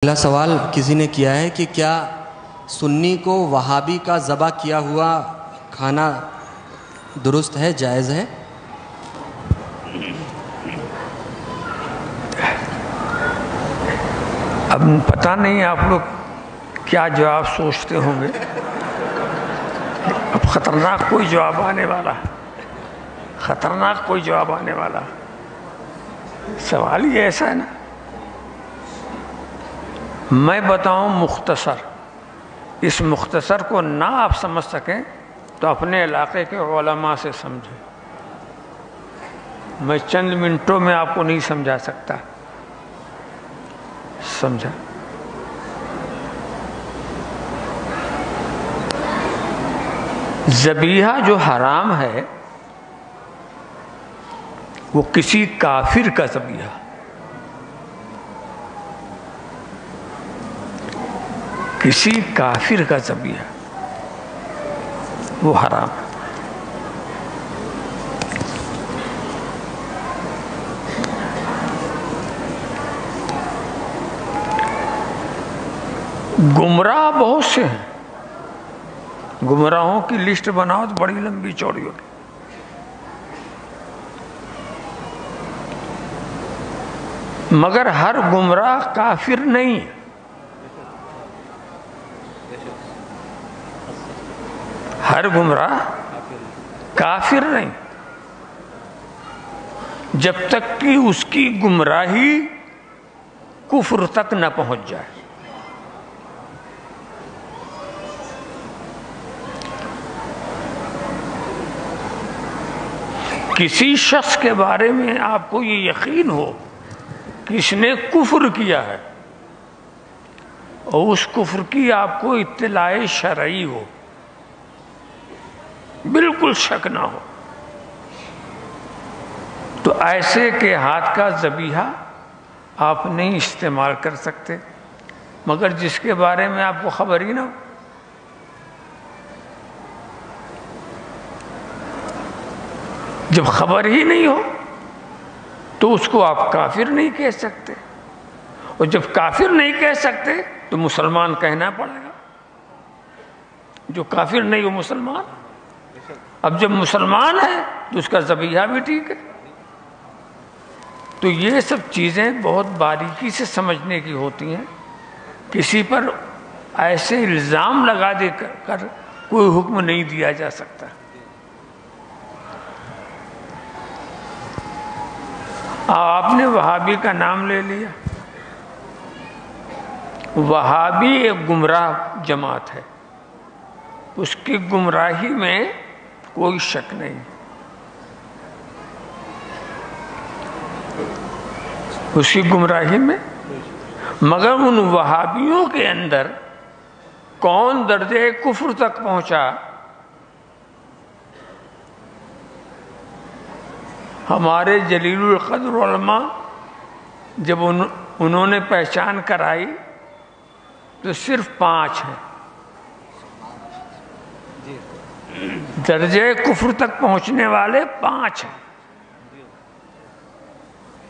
پہلا سوال کسی نے کیا ہے کہ کیا سنی کو وہابی کا ذبح کیا ہوا کھانا درست ہے، جائز ہے؟ اب پتہ نہیں آپ لوگ کیا جواب سوچتے ہوں گے. اب خطرناک کوئی جواب آنے والا، خطرناک کوئی جواب آنے والا. سوال یہ ایسا ہے نا، میں بتاؤں مختصر، اس مختصر کو نہ آپ سمجھ سکیں تو اپنے علاقے کے علماء سے سمجھیں. میں چند منٹوں میں آپ کو نہیں سمجھا سکتا. سمجھا؟ ذبیحہ جو حرام ہے وہ کسی کافر کا ذبیحہ، کسی کافر کا ذبیحہ وہ حرام ہے. گمراہ بہت سے ہیں، گمراہوں کی لسٹ بناؤ تو بڑی لمبی چوڑی ہوگی. مگر ہر گمراہ کافر نہیں ہے. ہر گمراہ کافر نہیں، جب تک کہ اس کی گمراہی کفر تک نہ پہنچ جائے. کسی شخص کے بارے میں آپ کو یہ یقین ہو کہ اس نے کفر کیا ہے اور اس کفر کی آپ کو اطلاع شرعی ہو، بالکل شک نہ ہو، تو ایسے کے ہاتھ کا ذبیحہ آپ نہیں استعمال کر سکتے. مگر جس کے بارے میں آپ کو خبر ہی نہ ہو، جب خبر ہی نہیں ہو تو اس کو آپ کافر نہیں کہہ سکتے، اور جب کافر نہیں کہہ سکتے تو مسلمان کہنا پڑے گا. جو کافر نہیں وہ مسلمان. اب جب مسلمان ہے تو اس کا ذبیحہ بھی ٹھیک ہے. تو یہ سب چیزیں بہت باریکی سے سمجھنے کی ہوتی ہیں. کسی پر ایسے الزام لگا دے کر کوئی حکم نہیں دیا جا سکتا. آپ نے وہابی کا نام لے لیا. وہابی ایک گمراہ جماعت ہے، اس کی گمراہی میں کوئی شک نہیں. اس کی گمراہی میں، مگر ان وہابیوں کے اندر کون درجے کفر تک پہنچا، ہمارے جلیل القدر علماء جب انہوں نے پہچان کرائی تو صرف 5 ہیں. درجے کفر تک پہنچنے والے 5 ہیں،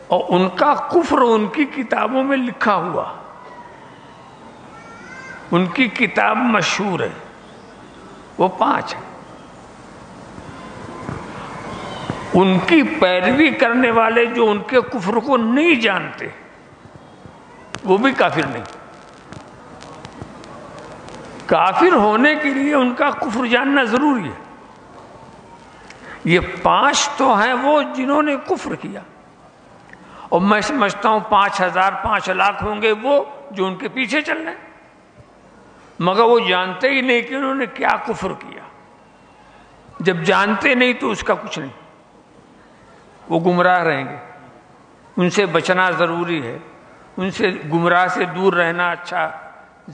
اور ان کا کفر ان کی کتابوں میں لکھا ہوا، ان کی کتاب مشہور ہے. وہ 5 ہیں. ان کی پیروی کرنے والے جو ان کے کفر کو نہیں جانتے وہ بھی کافر نہیں. کافر ہونے کے لیے ان کا کفر جاننا ضروری ہے. یہ 5 تو ہیں وہ جنہوں نے کفر کیا، اور میں سمجھتا ہوں 5,000 5 لاکھ ہوں گے وہ جو ان کے پیچھے چل رہے ہیں، مگر وہ جانتے ہی نہیں کہ انہوں نے کیا کفر کیا. جب جانتے نہیں تو اس کا کچھ نہیں، وہ گمراہ رہیں گے. ان سے بچنا ضروری ہے، ان سے گمراہ سے دور رہنا اچھا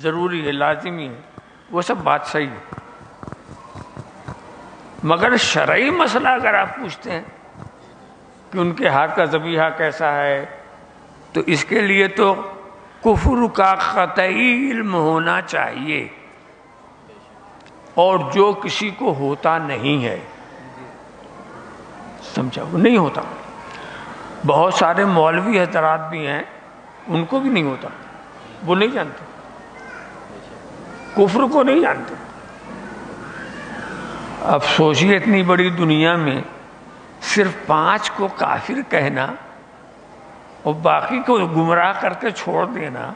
ضروری ہے، لازمی ہے. وہ سب بات صحیح ہے. مگر شرعی مسئلہ اگر آپ پوچھتے ہیں کہ ان کے ہاتھ کا ذبیحہ کیسا ہے، تو اس کے لیے تو کفر کا قطعی علم ہونا چاہیے، اور جو کسی کو ہوتا نہیں ہے. سمجھا؟ وہ نہیں ہوتا. بہت سارے مولوی حضرات بھی ہیں ان کو بھی نہیں ہوتا. وہ نہیں جانتے، کفر کو نہیں جانتے۔ اب سوچیے اتنی بڑی دنیا میں صرف 5 کو کافر کہنا اور باقی کو گمراہ کر کے چھوڑ دینا،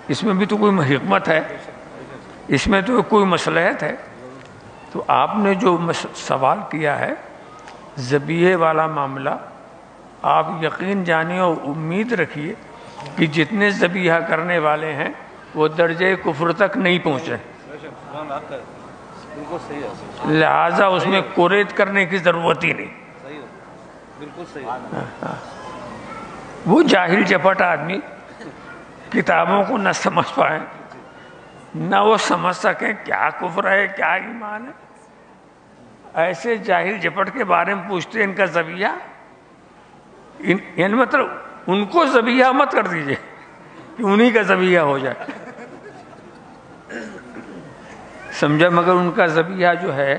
اس میں بھی تو کوئی حکمت ہے، اس میں تو کوئی مصلحت ہے۔ تو آپ نے جو سوال کیا ہے ذبیحے والا معاملہ، آپ یقین جانیں اور امید رکھیے کہ جتنے ذبیحہ کرنے والے ہیں وہ درجہ کفر تک نہیں پہنچے، لہذا اس میں کوریت کرنے کی ضرورت ہی نہیں۔ وہ جاہل چپٹ آدمی کتابوں کو نہ سمجھ پائیں، نہ وہ سمجھ سکیں کیا کفر ہے کیا ایمان ہے، ایسے جاہل جپٹ کے بارے میں پوچھتے ان کا ذبیحہ، یعنی مطلب ان کو ذبیحہ مت کر دیجئے کہ انہی کا ذبیحہ ہو جائے، سمجھا؟ مگر ان کا ذبیحہ جو ہے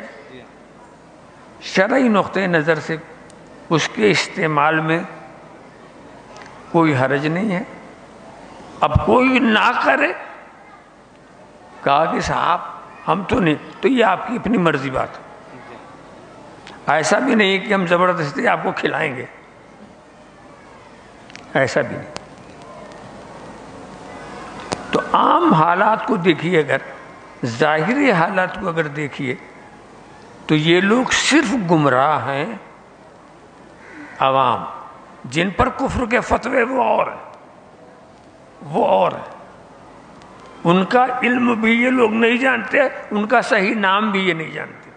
شرعی نقطۂ نظر سے اس کے استعمال میں کوئی حرج نہیں ہے۔ اب کوئی نہ کرے، کہا کہ صاحب ہم تو نہیں، تو یہ آپ کی اپنی مرضی بات ہے، ایسا بھی نہیں کہ ہم زبردستی آپ کو کھلائیں گے، ایسا بھی نہیں۔ تو عام حالات کو دیکھیے، اگر ظاہری حالات کو اگر دیکھیے تو یہ لوگ صرف گمراہ ہیں، عوام جن پر کفر کے فتوے وہ اور ہیں، وہ اور ہیں، ان کا علم بھی یہ لوگ نہیں جانتے، ان کا صحیح نام بھی یہ نہیں جانتے،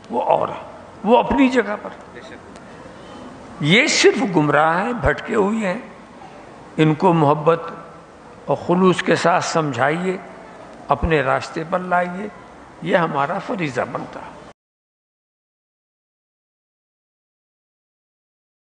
وہ اور ہیں، وہ اپنی جگہ پر، یہ صرف گمراہ ہیں، بھٹکے ہوئے ہیں، ان کو محبت اور خلوص کے ساتھ سمجھائیے، اپنے راستے پر لائیے، یہ ہمارا فریضہ بنتا ہے۔